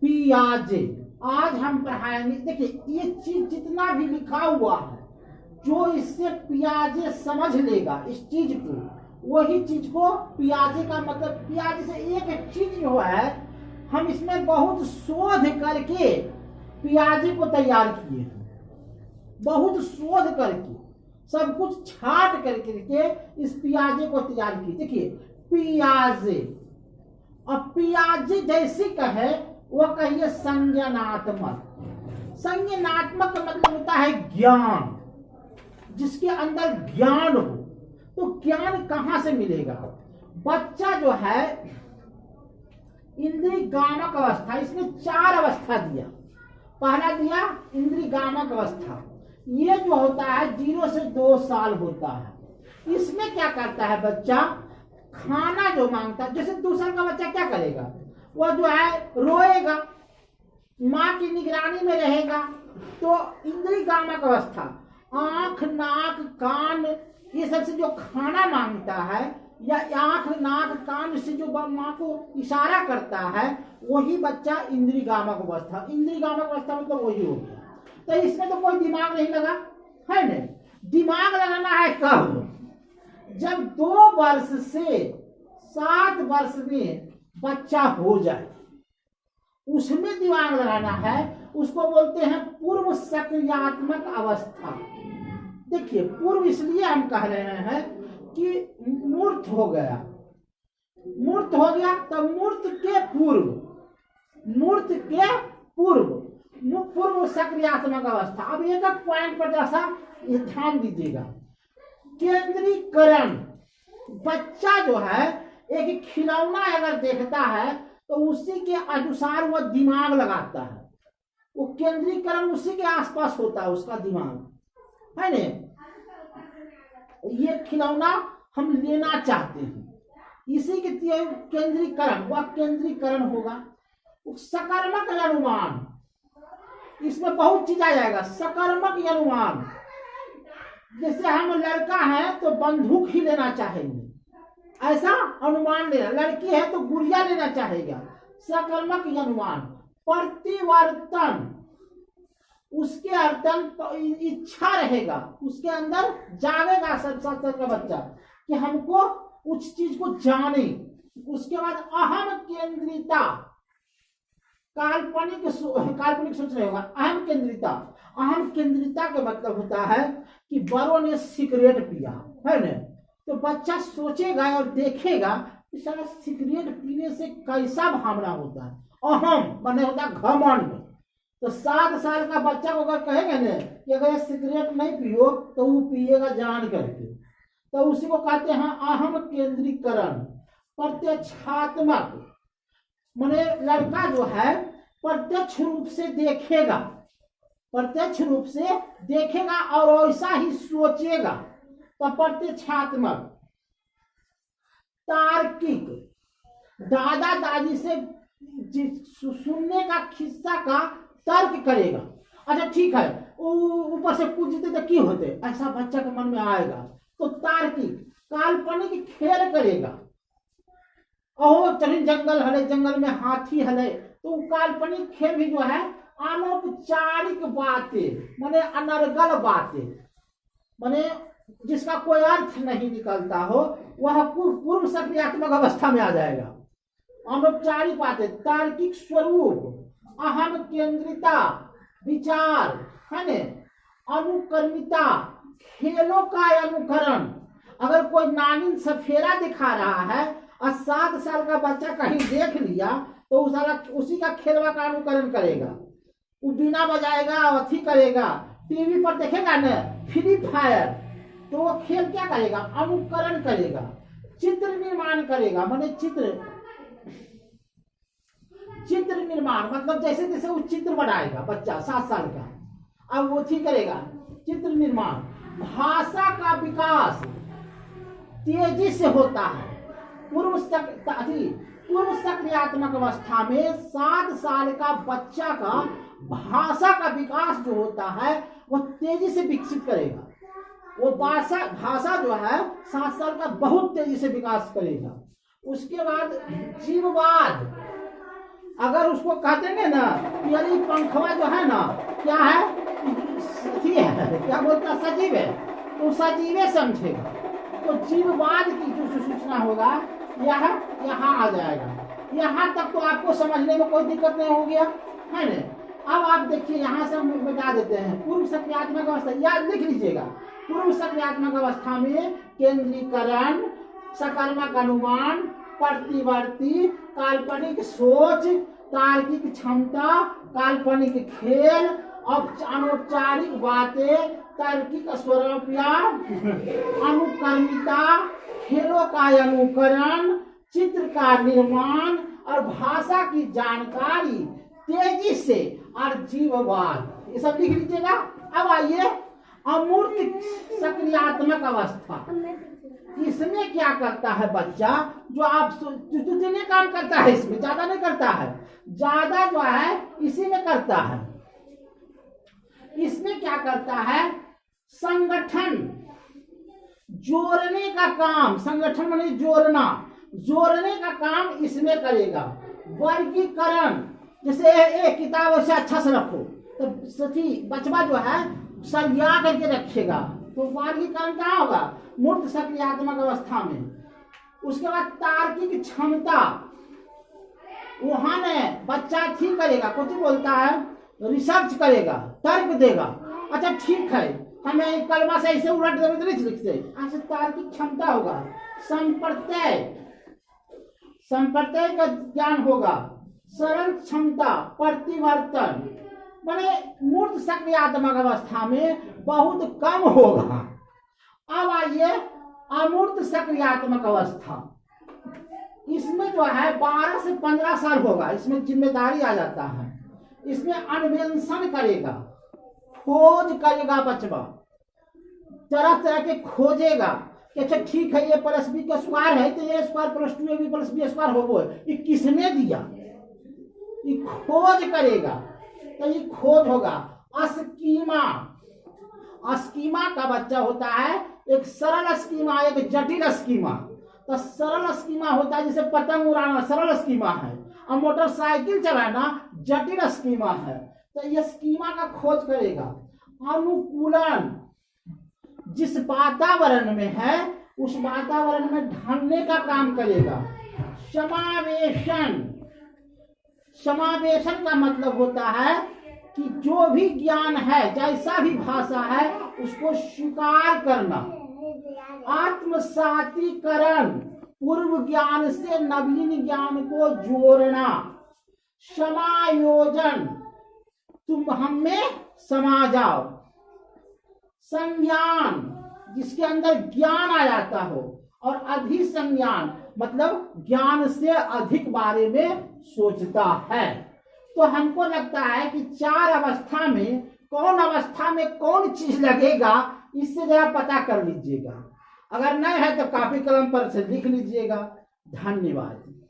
पियाजे। आज हम पढ़ाएंगे, देखिए ये चीज जितना भी लिखा हुआ है, जो इससे पियाजे समझ लेगा इस चीज को, वही चीज को पियाजे का मतलब, पियाजे से एक चीज जो है हम इसमें बहुत शोध करके पियाजे को तैयार किए हैं, बहुत शोध करके सब कुछ छाट करके इस पियाजे को तैयार किए। देखिए पियाजे, अब पियाजे जैसे कहे वो कहिए संज्ञानात्मक। संज्ञानात्मक का मतलब होता है ज्ञान, जिसके अंदर ज्ञान हो। तो ज्ञान कहां से मिलेगा? बच्चा जो है इंद्रिय गामक अवस्था, इसने 4 अवस्था दिया। पहला दिया इंद्रिय गामक अवस्था, ये जो होता है 0 से 2 साल होता है। इसमें क्या करता है बच्चा? खाना जो मांगता है, जैसे 2 साल का बच्चा क्या करेगा? वह जो है रोएगा, माँ की निगरानी में रहेगा। तो इंद्रिय गामक अवस्था, आंख नाक कान ये सब से जो खाना मांगता है, या आंख नाक कान से जो माँ को इशारा करता है, वही बच्चा इंद्रिय गामक अवस्था। इंद्रिय गामक अवस्था मतलब वही हो गया। तो इसमें तो कोई दिमाग नहीं लगा है ना। दिमाग लगाना है कब? जब 2 वर्ष से 7 वर्ष में बच्चा हो जाए, उसमें दिमाग लगाना है। उसको बोलते हैं पूर्व सक्रियात्मक अवस्था। देखिए पूर्व इसलिए हम कह रहे हैं कि मूर्त हो गया, मूर्त हो गया तो मूर्त के पूर्व पूर्व सक्रियात्मक अवस्था। अब एक पॉइंट पर जैसा ध्यान दीजिएगा। केंद्रीकरण, बच्चा जो है एक खिलौना अगर देखता है तो उसी के अनुसार वह दिमाग लगाता है। वो केंद्रीकरण उसी के आसपास होता है, उसका दिमाग है ना। ये खिलौना हम लेना चाहते हैं, इसी के केंद्रीकरण, वह केंद्रीकरण होगा। सकर्मक अनुमान, इसमें बहुत चीज आ जाएगा। सकर्मक अनुमान, जैसे हम लड़का है तो बंदूक ही लेना चाहेंगे, ऐसा अनुमान लेना। लड़की है तो गुड़िया लेना चाहेगा। सकर्मक अनुमान। प्रतिवर्तन, उसके अर्तन इच्छा रहेगा, उसके अंदर जागेगा सब का बच्चा कि हमको उस चीज को जाने। उसके बाद अहम केंद्रिता, काल्पनिक सोच रहे होगा। अहम केंद्रिता, अहम केंद्रिता का मतलब होता है कि बड़ों ने सिगरेट पिया है ना, तो बच्चा सोचेगा और देखेगा कि साला सिगरेट पीने से कैसा भावना होता है। अहम माने होता है घमंड। तो 7 साल का बच्चा को अगर कहेंगे ना कि अगर सिगरेट नहीं पियो तो वो पिएगा जान करके, तो उसी को कहते हैं अहम केंद्रीकरण। प्रत्यक्षात्मक माने लड़का जो है प्रत्यक्ष रूप से देखेगा, प्रत्यक्ष रूप से देखेगा और ऐसा ही सोचेगा, तो प्रत्यक्षात्मक। तार्किक, दादा दादी से सुनने का किस्सा का तर्क करेगा। अच्छा ठीक है, ऊपर से पूछ देते तो क्यों होते, ऐसा बच्चा के मन में आएगा। तो तार्किक। काल्पनिक खेल करेगा। ओहो चलिए जंगल हले, जंगल में हाथी हले, तो काल्पनिक खेल भी जो है अनौपचारिक बातें माने अनर्गल बातें, माने जिसका कोई अर्थ नहीं निकलता हो, वह पूर्व सक्रियात्मक अवस्था में आ जाएगा। अनौपचारिक बातें, तार्किक स्वरूप, अहम केंद्रिता, विचार है न, अनुकर्मिता, खेलों का अनुकरण। अगर कोई नागिन सफेरा दिखा रहा है और 7 साल का बच्चा कहीं देख लिया तो उसी का खेलवा का अनुकरण करेगा। वो बिना बजाएगा, अथी करेगा, टीवी पर देखेगा न फ्री फायर, तो वो खेल क्या करेगा? अनुकरण करेगा। चित्र निर्माण करेगा, माने चित्र निर्माण मतलब जैसे जैसे वो चित्र बनाएगा बच्चा 7 साल का, अब वो ठीक करेगा चित्र निर्माण। भाषा का विकास तेजी से होता है। पूर्व सक्रियात्मक अवस्था में 7 साल का बच्चा का भाषा का विकास जो होता है वह तेजी से विकसित करेगा। वो भाषा जो है 7 साल का बहुत तेजी से विकास करेगा। उसके बाद जीववाद, अगर उसको कह देंगे ना कि अरे पंखवा जो है ना क्या है, अथी है, क्या बोलता सजीव है, तो सजीवे समझेगा। तो जीववाद की जो सूचना होगा यह यहाँ आ जाएगा। यहाँ तक तो आपको समझने में कोई दिक्कत नहीं हो गया है ना। अब आप देखिए यहाँ से हम बता देते हैं पूर्व सक्रियात्मक अवस्था, याद लिख लीजिएगा। पूर्व सक्रियात्मक अवस्था में केंद्रीकरण, सकर्मक अनुमान, प्रतिवर्ती, काल्पनिक सोच, तार्किक क्षमता, काल्पनिक खेल, अनौपचारिक बातें, तार्किक स्वरूपिया, अनुकर्मिता, खेलों का अनुकरण, चित्र का निर्माण और भाषा की जानकारी तेजी से और जीववाद, ये सब लिख लीजिएगा। अब आइए अमूर्त सक्रियात्मक अवस्था। इसमें क्या करता है बच्चा, जो आप जितने काम करता है इसमें ज्यादा नहीं करता है, ज्यादा जो है इसी में करता है। इसमें क्या करता है, संगठन जोड़ने का काम, संगठन माने जोड़ना, जोड़ने का काम इसमें करेगा। वर्गीकरण, जैसे एक किताब से अच्छा से रखो तो सची बचवा जो है सरिया करके रखेगा, तो वर्गीकरण क्या होगा मूर्त सक्रियात्मक अवस्था में। उसके बाद तार्किक क्षमता, वहां ने बच्चा ठीक करेगा, कुछ बोलता है रिसर्च करेगा, तर्क देगा। अच्छा ठीक है, हमें कलमा से ऐसे उलट देवे तो नहीं लिखते, ऐसे तार्किक क्षमता होगा। संप्रत्यय, संप्रत्यय का ज्ञान होगा। सरल क्षमता, प्रतिवर्तन, माने मूर्त सक्रियात्मक अवस्था में बहुत कम होगा। अब आइए अमूर्त सक्रियात्मक अवस्था, इसमें जो है 12 से 15 साल होगा, इसमें जिम्मेदारी आ जाता है। इसमें अन्वेषण करेगा, खोज करेगा बचवा, तरह तरह के खोजेगा कि अच्छा ठीक है ये प्लस बी का स्क्वायर है तो ये square plus 2ab plus B square हो, ये किसने दिया, ये खोज करेगा, तो ये खोज होगा। अस्कीमा, अस्कीमा का बच्चा होता है एक सरल स्कीमा, एक जटिल स्कीमा। तो सरल स्कीमा होता है जैसे पतंग उड़ाना सरल स्कीमा है, और मोटरसाइकिल चलाना जटिल स्कीमा है। तो ये स्कीमा का खोज करेगा। अनुकूलन, जिस वातावरण में है उस वातावरण में ढलने का काम करेगा। समावेशन, समावेशन का मतलब होता है कि जो भी ज्ञान है, जैसा भी भाषा है, उसको स्वीकार करना। आत्मसातीकरण, पूर्व ज्ञान से नवीन ज्ञान को जोड़ना। समायोजन, तुम हम में समा जाओ। संज्ञान, जिसके अंदर ज्ञान आ जाता हो, और अधिसंज्ञान मतलब ज्ञान से अधिक बारे में सोचता है। तो हमको लगता है कि 4 अवस्था में कौन अवस्था में कौन चीज लगेगा, इससे जरा पता कर लीजिएगा। अगर नहीं है तो कॉपी कलम पर से लिख लीजिएगा। धन्यवाद।